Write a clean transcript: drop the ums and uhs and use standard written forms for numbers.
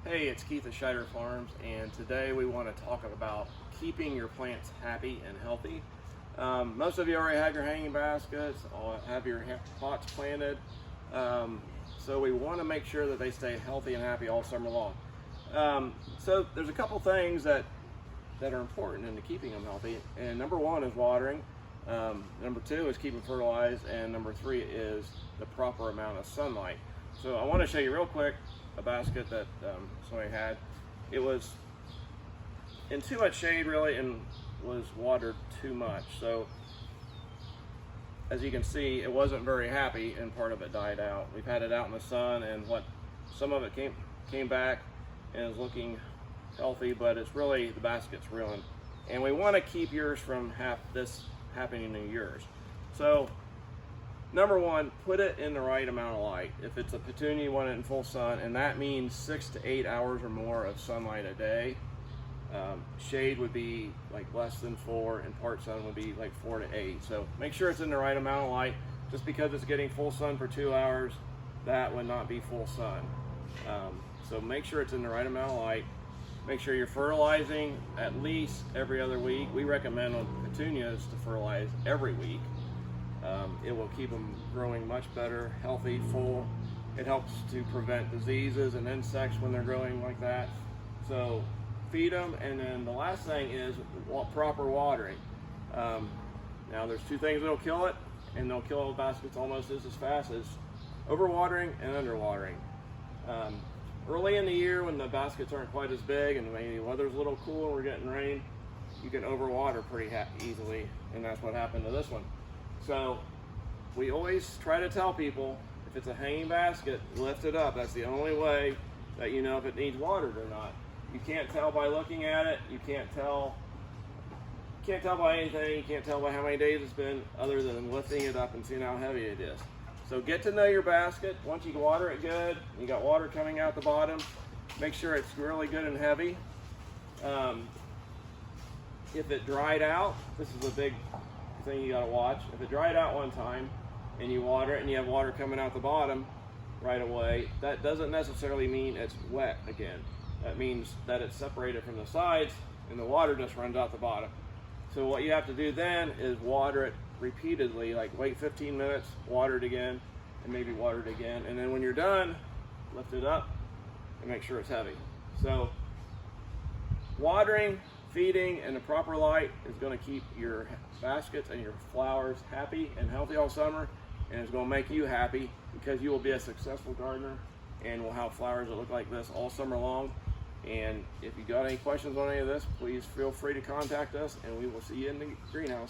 Hey, it's Keith at Scheider Farms, and today we want to talk about keeping your plants happy and healthy. Most of you already have your hanging baskets, or have your pots planted, so we want to make sure that they stay healthy and happy all summer long. So there's a couple things that are important into keeping them healthy, and number one is watering. Number two is keeping fertilized, and number three is the proper amount of sunlight. So I want to show you real quick a basket that somebody had. It was in too much shade really and was watered too much. So as you can see, it wasn't very happy and part of it died out. We've had it out in the sun, and some of it came back and is looking healthy, but it's really, the basket's ruined. And we want to keep yours from this happening to yours. So number one, put it in the right amount of light. If it's a petunia, you want it in full sun, and that means 6 to 8 hours or more of sunlight a day. Shade would be like less than 4, and part sun would be like 4 to 8. So make sure it's in the right amount of light. Just because it's getting full sun for 2 hours, that would not be full sun. So make sure it's in the right amount of light. Make sure you're fertilizing at least every other week. We recommend on petunias to fertilize every week. It will keep them growing much better, healthy, full. It helps to prevent diseases and insects when they're growing like that. So feed them, and then the last thing is proper watering. Now there's two things that'll kill it, and they'll kill baskets almost as fast as overwatering and underwatering. Early in the year when the baskets aren't quite as big and maybe the weather's a little cool and we're getting rain, you can overwater pretty easily, and that's what happened to this one. So we always try to tell people, if it's a hanging basket, lift it up. That's the only way that you know if it needs watered or not. You can't tell by looking at it. You can't tell by anything. You can't tell by how many days it's been, other than lifting it up and seeing how heavy it is. So get to know your basket. Once you water it good, you got water coming out the bottom, make sure it's really good and heavy. If it dried out, this is a big thing you got to watch. If it dried out one time and you water it and you have water coming out the bottom right away, that doesn't necessarily mean it's wet again. That means that it's separated from the sides and the water just runs out the bottom. So what you have to do then is water it repeatedly, like wait 15 minutes, water it again, and maybe water it again, and then when you're done, lift it up and make sure it's heavy. So watering, feeding, and the proper light is going to keep your baskets and your flowers happy and healthy all summer, and it's going to make you happy, because you will be a successful gardener and will have flowers that look like this all summer long. And if you got any questions on any of this, please feel free to contact us, and we will see you in the greenhouse.